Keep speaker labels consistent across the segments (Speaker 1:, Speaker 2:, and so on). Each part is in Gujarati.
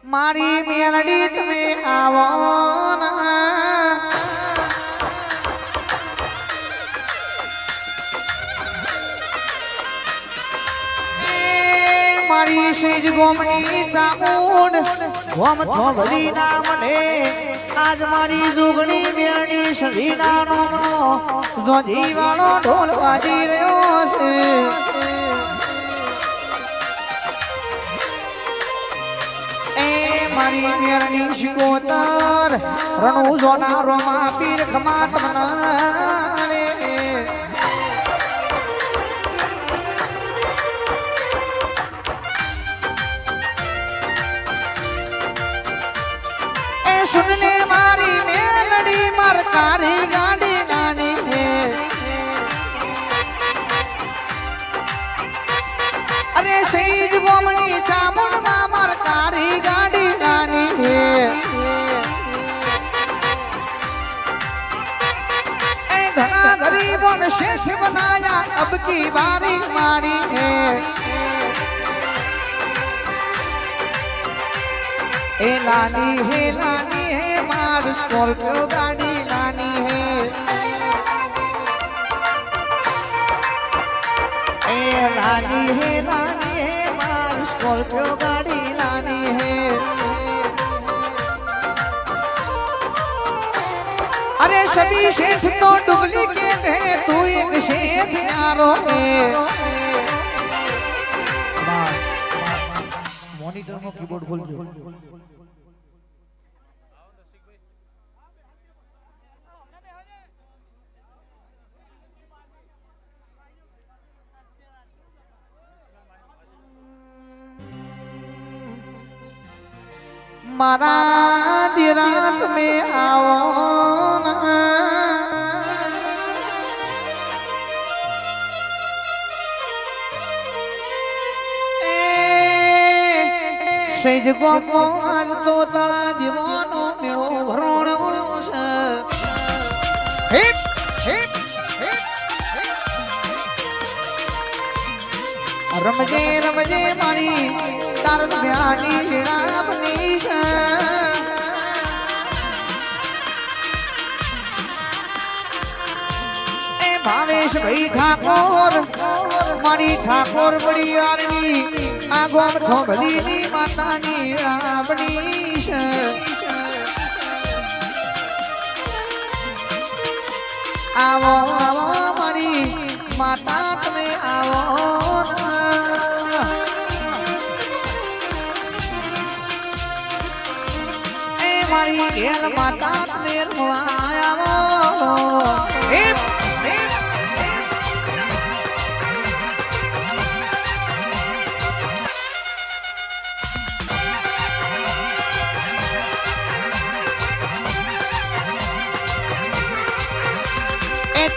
Speaker 1: મારી મેલડી તમે આવો મારી સેજ ગોમની ચામુંડ ગોમ તો ભલી ના મને આજ મારી જોગણી મેલડી સદીના નોમનો જોજી વાળો ઢોલ વાજી રહ્યો છે મારી મેરણી શિકોતર રણુ જોના રોમા પીર ખમા તમને એ સુન લે મારી મેલડી મરકારી ગાડી નાની હે અરે સેજ ગોમની ચામુંડ માં મરકારી ગાડી घना गरीबों ने शेष बनाया अब की बारी मारी है ए लानी है मार स्कॉर्पियो गाड़ी लानी है ए लानी है मार स्कॉर्पियो गाड़ी लानी है अरे सभी शेठ तो डुप्लीकेट है तू एक शेठ यारो है मॉनिटर में कीबोर्ड खोल जो मारा दिरात में आओ सेज गोमो आज तो तळा जीवनो मेरो भरण होशे हिप हिप रमजे रमजे मारी तार भ्यानी रामनी छे ए भावेश भाई ठाकोर मारी ठाकोर बड़ी आरनी आ गोम थो भलीनी मातानी रामनी छे आवो आवो मारी माता तमे आवो ए मारी घेर माता तमे आवो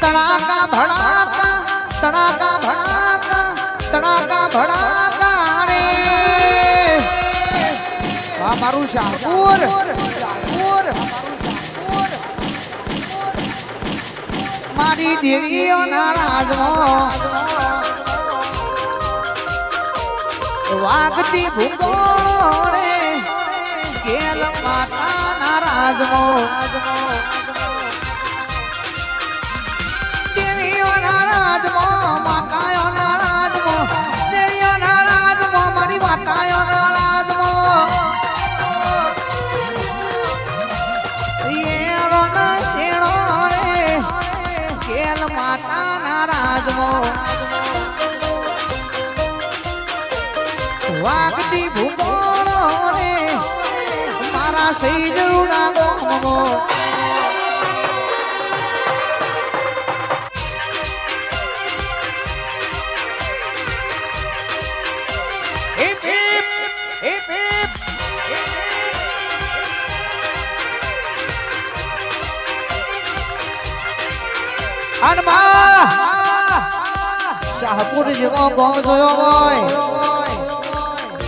Speaker 1: तड़ाका भड़ाका तड़ाका भड़ाका तड़ाका भड़ाका रे वाह मारू शाहपुर मारी देवीओ नाराजमो वागती भूगोळो रे केल माता नाराजमो माता नाराज मो वागती भूगोळो रे मारा सही जरूरा गोमो शाहपुर जेवो गोम जोयो होय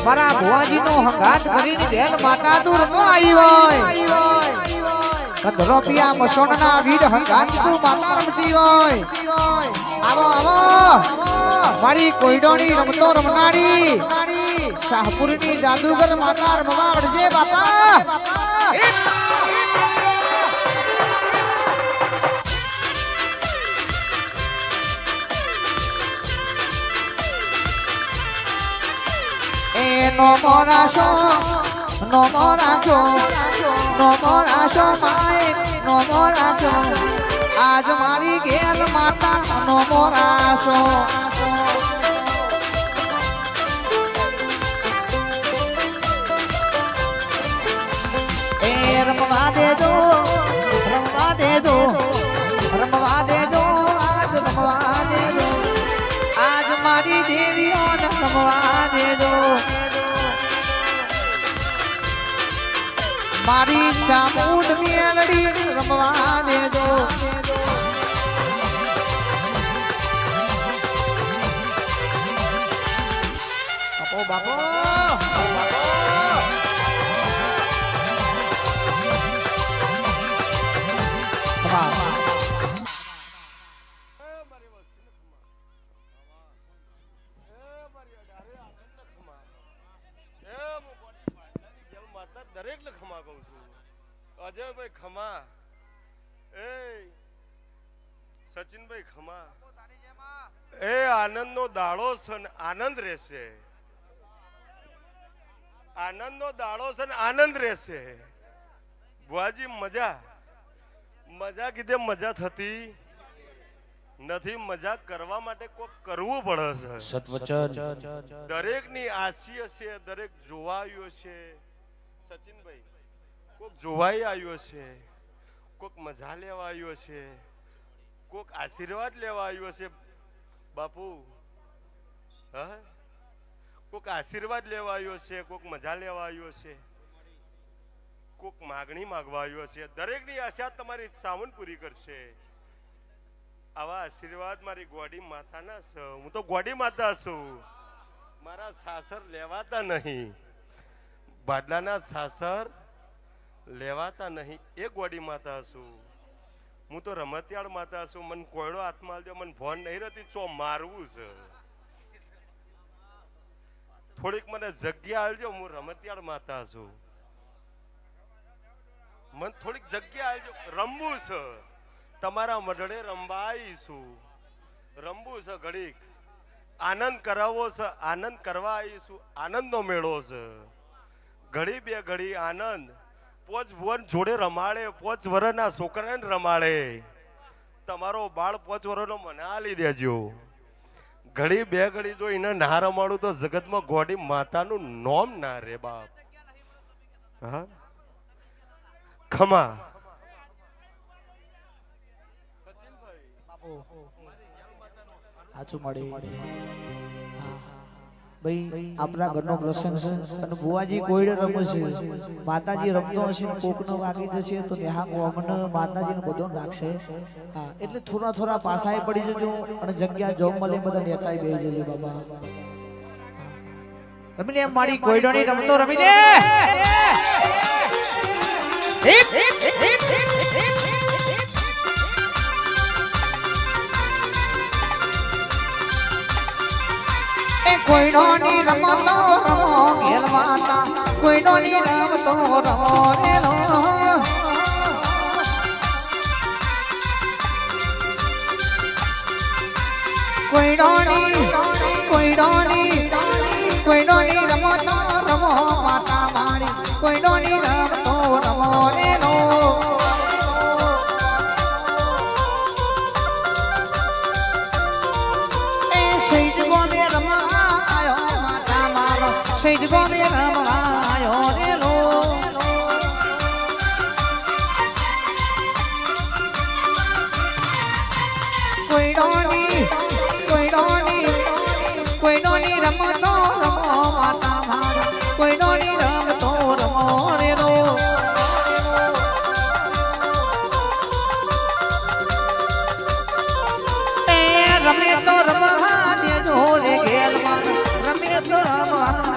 Speaker 1: मारा भुवाजी नो हंगात करीने भेल माता दूर मो आई होय કદરોપિયા મસોણના વીર હંગાતું માતા રમતી હોય આવો આવો મારી કોઈડોની રમતો રમનારી શાહપુરની જાદુગર માતા રમવા વળજે બાપા નો મોરાશો માય નો મોરાશો આજ મારી ગેલ માતા નો મોરાશો એ રમવા દેજો આજ રમવા દેજો આજ મારી દેવીઓ રમવા દેજો મારી ચામુંડ મેલડી રમવા દેજો બાપો
Speaker 2: દરેક ને ખમા કહું છું અજયભાઈ ખમા એ સચિનભાઈ ખમા એ આનંદ નો દાડો છે ને આનંદ રહેશે આનંદ નો દાડો છે ને આનંદ રહેશે બુઆજી મજા કીધે મજા થતી નથી મજા કરવા માટે કોક કરવું પડે છે
Speaker 3: સત્વચન
Speaker 2: દરેક ની આશી છે દરેક જોવાયું છે સચિનભાઈ કોક જોવાઈ આવ્યો છે કોક મજા લેવા આવ્યો છે કોક આશીર્વાદ લેવા આવ્યો છે બાપુ હા કોક આશીર્વાદ લેવા આવ્યો છે કોક મજા લેવા આવ્યો છે કોક માગણી માગવા આવ્યો છે દરેકની આશા તમારી સાવન પૂરી કરશે આવા આશીર્વાદ મારી ગોડી માતાના છે હું તો ગોડી માતા છું મારા સાસર લેવાતા નહીં બાદલાના સાસર લેવાતા નહીં એ ગોડી માતા છું હું તો રમતિયાળ માતા છું મને કોયડો હાથમાં આલજો મને ભોન નહીં રહેતી ચો મારવું છે થોડીક મને જગ્યા આલજો હું રમતિયાળ માતા છું મને થોડીક જગ્યા આલજો રમવું છે તમારા મઢડે રંબાઈશું રમવું છે ઘડીક આનંદ કરાવવો છે આનંદ કરવા આવીશું આનંદનો મેળો છે ઘડી બે ઘડી આનંદ પોચ ભુવન જોડે રમાડે પોચ વર્ષના છોકરાને રમાડે તમારો બાળ પોચ વર્ષનો મને આલી દેજો ઘડી બે ઘડી જો એને ના રમાડું તો જગતમાં ગોડી માતાનું નોમ ના રે બાપ હા ખમા
Speaker 1: સાચું મળે ભાઈ આપણા ઘરનો પ્રસંગ છે અને બુવાજી કોઈડે રમે છે માતાજી રમતો હશે ને કોકનો વાગી જશે તો ત્યાં કોમને માતાજીને બધો રાખશે હા એટલે થોડા થોડા પાસાએ પડી જજો અને જગ્યા જોબ મળે બધા નેસાઈ બેસી જજો બાબા રમી લે મારી કોઈડોની રમતો રમી લે કોઈડોની રમતો રમો ગેલ માતા કોઈડોની રમતો રમો નેલો કોઈડોની રમતો રમો માતા મારી કોઈડોની રમતો રમો નેલો Sage Bobby Ramayo Hello Koidoni Ramato Ramo Mata Mara Koidoni Ramato Ramo Hello Ramato Ramaha Dejo de Gelma Ramato Ramaha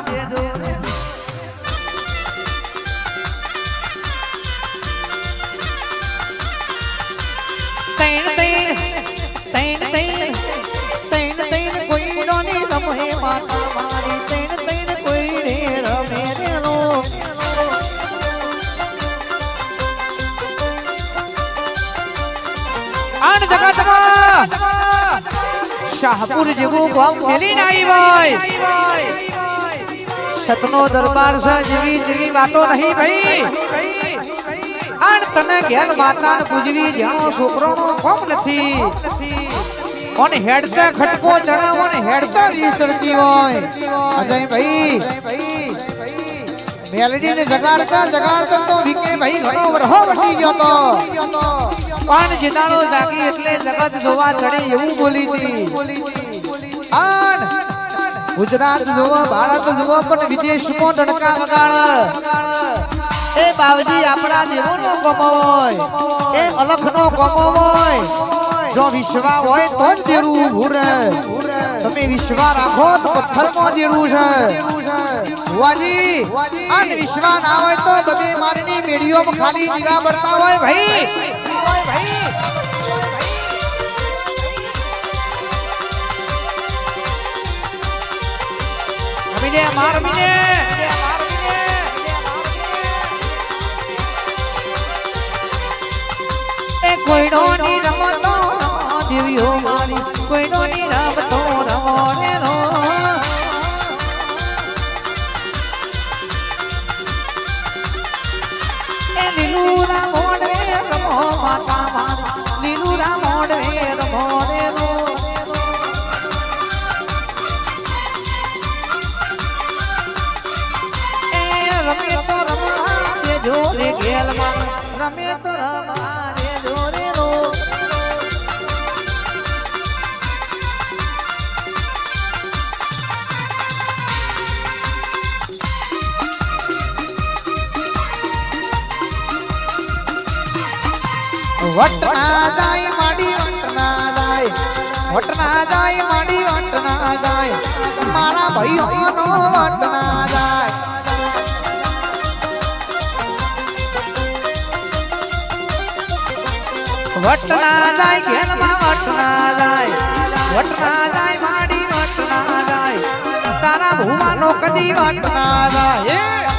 Speaker 1: તૈણ તૈણ કોઈ નોની રમે માતા મારી તૈણ કોઈ રે રમે રેલો
Speaker 3: આન જગતમાં શાહપુર જેવું ગામ ખેલીને આવી ભાઈ
Speaker 1: સતનો દરબાર છે જેવી જેવી વાતો નહીં ભાઈ આણ તને ઘેર માતા પૂજવી જ્યાં છોકરોનો કોમ નથી ઓને હેડતા ખટકો ચડાવો ને હેડતા રીસરતી હોય અજય ભાઈ મેલડી ને જગાડતા તો વિકે ભાઈ ઘણો વરહો વટી ગયો તો પણ જીતાણો જાગી એટલે જગત જોવા ચડે એવું બોલી હતી આણ ગુજરાત જોવો ભારત જોવો પણ વિદેશમાં ડણકા વગાડ એ બાવજી આપણા દેવોનો કોમો હોય એ અલખનો કોમો હોય જો વિશ્વા હોય તો જ દેરું ઊભું રહે તમે વિશ્વા રાખો તો પથ્થરમાં દેરું છે વાજી આ વિશ્વા ના હોય તો બબે મારની મેડીઓમાં ખાલી નિગાહ પડતા હોય ભાઈ
Speaker 3: અમીને માર અમીને
Speaker 1: એ કોઈનો ની રમતો દેવીઓ મારી કોઈનો ની રમતો રમો ને રો એ લીલુરા મોડે રમો માતા મારી લીલુરા મોડે રમો ને રો એ રમે તો રમવા દે જોરે ગેલમાં રમે તો રમવા દે જોરે રો વટના જાય માડી વટના જાય માડી વટના જાય મારા ભાઈઓનો વટના જાય વટના જાય ઘેરમાં વટના જાય માડી વટના જાય તારા ભૂવાનો કદી વટના જાય